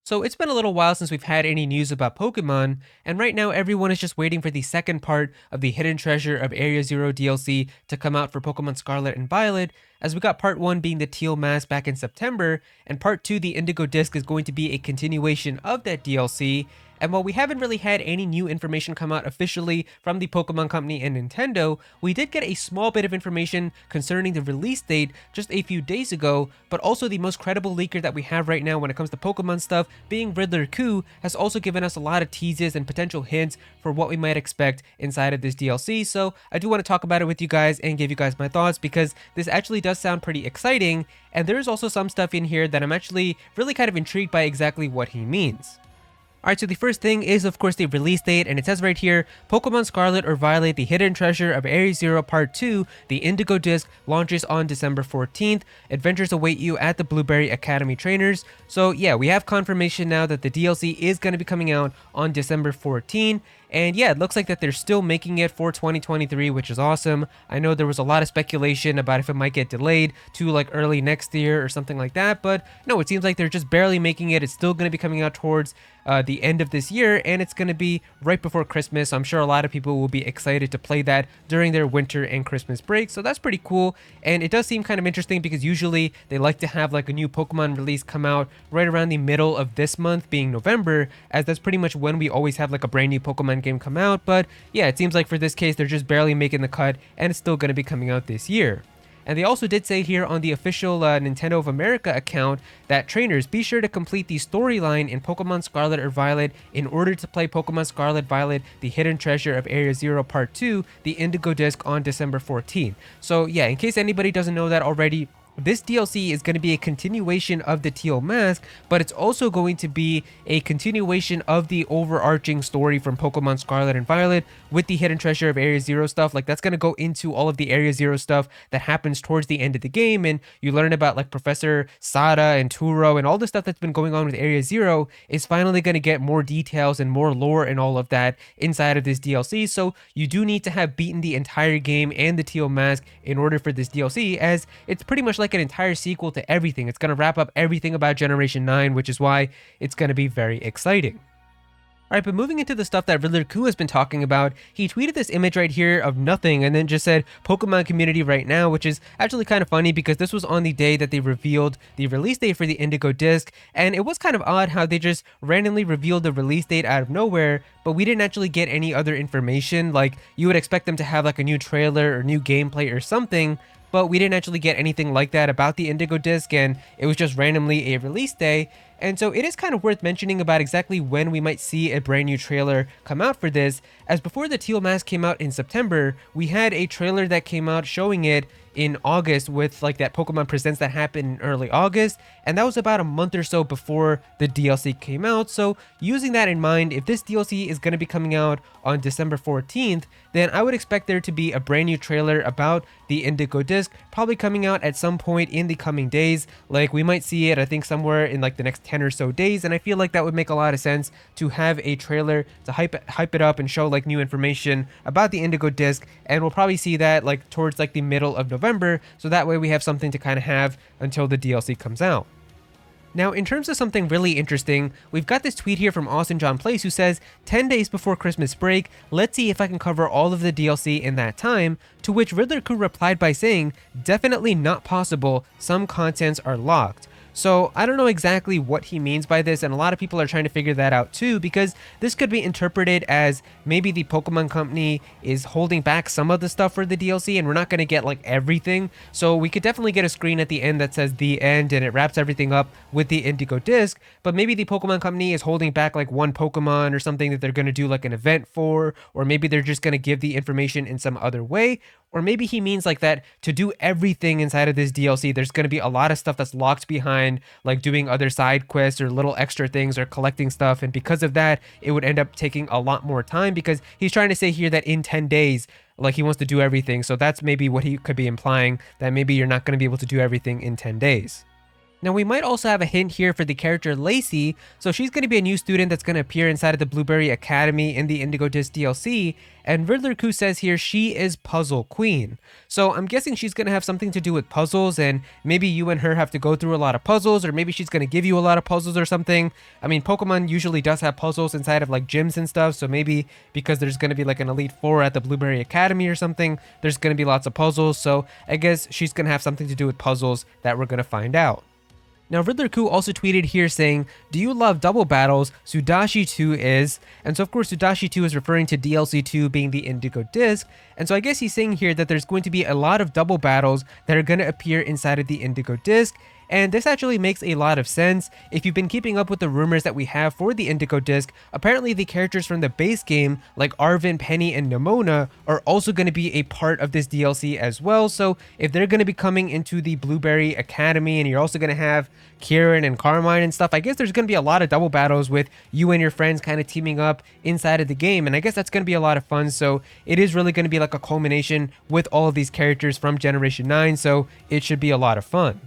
So it's been a little while since we've had any news about Pokemon, and right now everyone is just waiting for the second part of the Hidden Treasure of Area Zero DLC to come out for Pokemon Scarlet and Violet, as we got part 1 being the Teal Mask back in September, and part 2, the Indigo Disk, is going to be a continuation of that DLC. And while we haven't really had any new information come out officially from the Pokemon Company and Nintendo, we did get a small bit of information concerning the release date just a few days ago, but also the most credible leaker that we have right now when it comes to Pokemon stuff, being Riddler Khu, has also given us a lot of teases and potential hints for what we might expect inside of this DLC. So I do want to talk about it with you guys and give you guys my thoughts, because this actually does sound pretty exciting, and there's also some stuff in here that I'm actually really kind of intrigued by exactly what he means. Alright, so the first thing is of course the release date, and it says right here, Pokemon Scarlet or Violet, the Hidden Treasure of Area Zero Part 2, the Indigo Disk, launches on December 14th. Adventures await you at the Blueberry Academy Trainers. So yeah, we have confirmation now that the DLC is going to be coming out on December 14th. And yeah, it looks like that they're still making it for 2023, which is awesome. I know there was a lot of speculation about if it might get delayed to like early next year or something like that, but no, it seems like they're just barely making it. It's still going to be coming out towards the end of this year, and it's going to be right before Christmas. I'm sure a lot of people will be excited to play that during their winter and Christmas break, so that's pretty cool. And it does seem kind of interesting because usually they like to have like a new Pokemon release come out right around the middle of this month, being November, as that's pretty much when we always have like a brand new Pokemon game come out. But yeah, it seems like for this case they're just barely making the cut, and it's still going to be coming out this year. And they also did say here on the official Nintendo of America account that trainers, be sure to complete the storyline in Pokemon Scarlet or Violet in order to play Pokemon Scarlet Violet, the Hidden Treasure of Area Zero Part 2, the Indigo Disk, on December 14th. So yeah, in case anybody doesn't know that already, this DLC is going to be a continuation of the Teal Mask, but it's also going to be a continuation of the overarching story from Pokemon Scarlet and Violet with the Hidden Treasure of Area Zero stuff. Like, that's going to go into all of the Area Zero stuff that happens towards the end of the game, and you learn about like Professor Sada and Turo, and all the stuff that's been going on with Area Zero is finally going to get more details and more lore and all of that inside of this DLC. So you do need to have beaten the entire game and the Teal Mask in order for this DLC, as it's pretty much like an entire sequel to everything. It's going to wrap up everything about Generation 9, which is why it's going to be very exciting. Alright, but moving into the stuff that Riddler Khu has been talking about, he tweeted this image right here of nothing and then just said Pokemon community right now, which is actually kind of funny because this was on the day that they revealed the release date for the Indigo Disk, and it was kind of odd how they just randomly revealed the release date out of nowhere, but we didn't actually get any other information. Like, you would expect them to have like a new trailer or new gameplay or something, but we didn't actually get anything like that about the Indigo Disk, and it was just randomly a release day. And so it is kind of worth mentioning about exactly when we might see a brand new trailer come out for this, as before the Teal Mask came out in September, we had a trailer that came out showing it in August with like that Pokemon Presents that happened in early August, and that was about a month or so before the DLC came out. So using that in mind, if this DLC is going to be coming out on December 14th, then I would expect there to be a brand new trailer about the Indigo Disk probably coming out at some point in the coming days. Like, we might see it, I think, somewhere in like the next 10 or so days, and I feel like that would make a lot of sense to have a trailer to hype it up and show like new information about the Indigo Disk, and we'll probably see that like towards like the middle of November, so that way we have something to kind of have until the DLC comes out. Now, in terms of something really interesting, we've got this tweet here from Austin John Place who says, 10 days before Christmas break, let's see if I can cover all of the DLC in that time, to which Riddler Khu replied by saying, definitely not possible, some contents are locked. So I don't know exactly what he means by this, and a lot of people are trying to figure that out too, because this could be interpreted as maybe the Pokemon Company is holding back some of the stuff for the DLC and we're not going to get like everything. So we could definitely get a screen at the end that says the end and it wraps everything up with the Indigo Disk, but maybe the Pokemon Company is holding back like one Pokemon or something that they're going to do like an event for, or maybe they're just going to give the information in some other way. Or maybe he means like that to do everything inside of this DLC, there's going to be a lot of stuff that's locked behind, like doing other side quests or little extra things or collecting stuff. And because of that, it would end up taking a lot more time, because he's trying to say here that in 10 days, like, he wants to do everything. So that's maybe what he could be implying, that maybe you're not going to be able to do everything in 10 days. Now, we might also have a hint here for the character Lacey. So she's going to be a new student that's going to appear inside of the Blueberry Academy in the Indigo Disk DLC. And Riddler Khu says here she is Puzzle Queen. So I'm guessing she's going to have something to do with puzzles, and maybe you and her have to go through a lot of puzzles, or maybe she's going to give you a lot of puzzles or something. I mean, Pokemon usually does have puzzles inside of like gyms and stuff. So maybe because there's going to be like an Elite Four at the Blueberry Academy or something, there's going to be lots of puzzles. So I guess she's going to have something to do with puzzles that we're going to find out. Now, Riddler Khu also tweeted here saying, "Do you love double battles? Sudashi 2 is." And so, of course, Sudashi 2 is referring to DLC 2 being the Indigo Disk. And so I guess he's saying here that there's going to be a lot of double battles that are going to appear inside of the Indigo Disk. And this actually makes a lot of sense. If you've been keeping up with the rumors that we have for the Indigo Disk, apparently the characters from the base game, like Arven, Penny, and Nemona, are also going to be a part of this DLC as well. So if they're going to be coming into the Blueberry Academy, and you're also going to have Kieran and Carmine and stuff, I guess there's going to be a lot of double battles with you and your friends kind of teaming up inside of the game. And I guess that's going to be a lot of fun. So it is really going to be like a culmination with all of these characters from Generation 9. So it should be a lot of fun.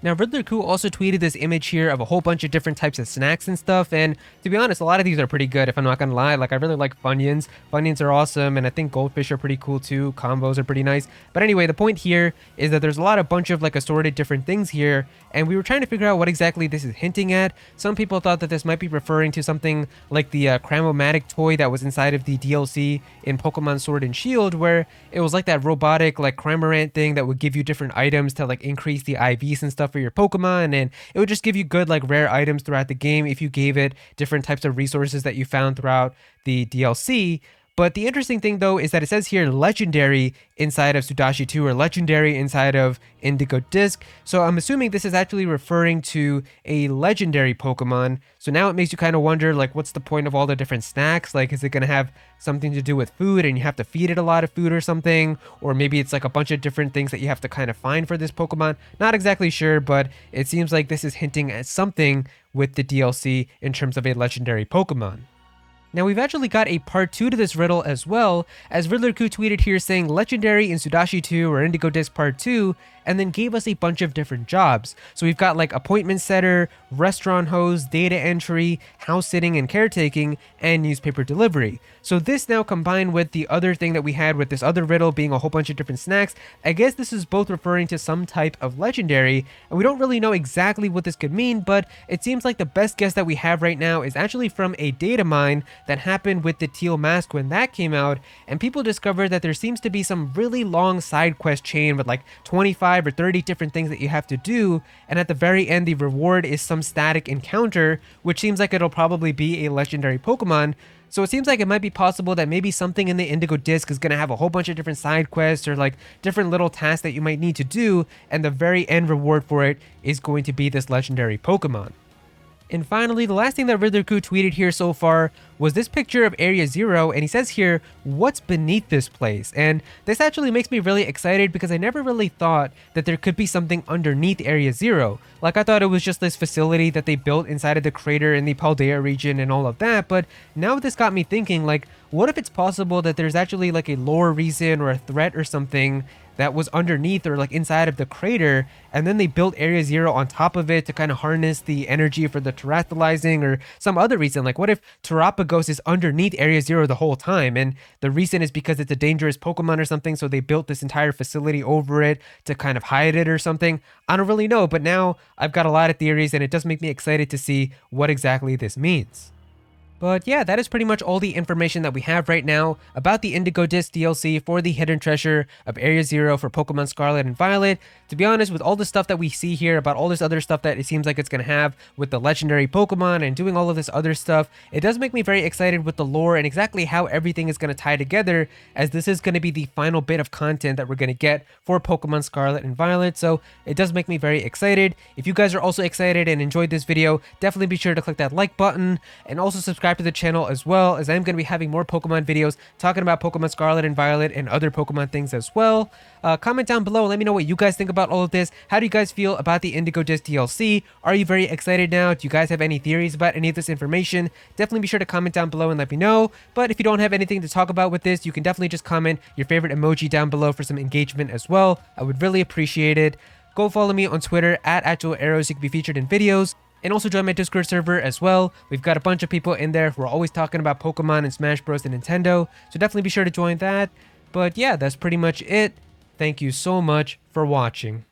Now, Riddler Khu also tweeted this image here of a whole bunch of different types of snacks and stuff, and to be honest, a lot of these are pretty good, if I'm not gonna lie. Like, I really like Funyuns. Funyuns are awesome, and I think Goldfish are pretty cool too. Combos are pretty nice. But anyway, the point here is that there's a bunch of like assorted different things here, and we were trying to figure out what exactly this is hinting at. Some people thought that this might be referring to something like the Cramomatic toy that was inside of the DLC in Pokemon Sword and Shield, where it was like that robotic like Cramorant thing that would give you different items to like increase the IVs and stuff for your Pokemon, and it would just give you good like rare items throughout the game if you gave it different types of resources that you found throughout the DLC. But the interesting thing though is that it says here legendary inside of Sudashi 2 or legendary inside of Indigo Disk. So I'm assuming this is actually referring to a legendary Pokemon. So now it makes you kind of wonder, like, what's the point of all the different snacks? Like, is it going to have something to do with food and you have to feed it a lot of food or something? Or maybe it's like a bunch of different things that you have to kind of find for this Pokemon. Not exactly sure, but it seems like this is hinting at something with the DLC in terms of a legendary Pokemon. Now, we've actually got a part 2 to this riddle as well, as Riddler Khu tweeted here saying legendary in Sudashi 2 or Indigo Disk part 2, and then gave us a bunch of different jobs. So we've got like appointment setter, restaurant host, data entry, house sitting and caretaking, and newspaper delivery. So this now combined with the other thing that we had with this other riddle being a whole bunch of different snacks, I guess this is both referring to some type of legendary, and we don't really know exactly what this could mean, but it seems like the best guess that we have right now is actually from a data mine that happened with the Teal Mask when that came out, and people discovered that there seems to be some really long side quest chain with like 25 or 30 different things that you have to do, and at the very end the reward is some static encounter, which seems like it'll probably be a legendary Pokemon. So it seems like it might be possible that maybe something in the Indigo Disk is going to have a whole bunch of different side quests or like different little tasks that you might need to do, and the very end reward for it is going to be this legendary Pokemon. And finally, the last thing that Riddler Khu tweeted here so far was this picture of Area Zero, and he says here, what's beneath this place? And this actually makes me really excited because I never really thought that there could be something underneath Area Zero. Like, I thought it was just this facility that they built inside of the crater in the Paldea region and all of that, but now this got me thinking, like, what if it's possible that there's actually like a lore reason or a threat or something that was underneath or like inside of the crater, and then they built Area Zero on top of it to kind of harness the energy for the terastallizing or some other reason. Like, what if Terapagos is underneath Area Zero the whole time, and the reason is because it's a dangerous Pokemon or something, so they built this entire facility over it to kind of hide it or something? I don't really know, but now I've got a lot of theories, and it does make me excited to see what exactly this means. But yeah, that is pretty much all the information that we have right now about the Indigo Disk DLC for the hidden treasure of Area Zero for Pokemon Scarlet and Violet. To be honest, with all the stuff that we see here about all this other stuff that it seems like it's going to have with the legendary Pokemon and doing all of this other stuff, it does make me very excited with the lore and exactly how everything is going to tie together, as this is going to be the final bit of content that we're going to get for Pokemon Scarlet and Violet. So it does make me very excited. If you guys are also excited and enjoyed this video, definitely be sure to click that like button and also subscribe to the channel, as well as I'm going to be having more Pokemon videos talking about Pokemon Scarlet and Violet and other Pokemon things as well. Comment down below and let me know what you guys think about all of this. How do you guys feel about the Indigo Disk DLC? Are you very excited now? Do you guys have any theories about any of this information? Definitely be sure to comment down below and let me know. But if you don't have anything to talk about with this, you can definitely just comment your favorite emoji down below for some engagement as well. I would really appreciate it. go follow me on Twitter at actual Aero so you can be featured in videos. And also join my Discord server as well. We've got a bunch of people in there who are always talking about Pokemon and Smash Bros. And Nintendo. So definitely be sure to join that. But yeah, that's pretty much it. Thank you so much for watching.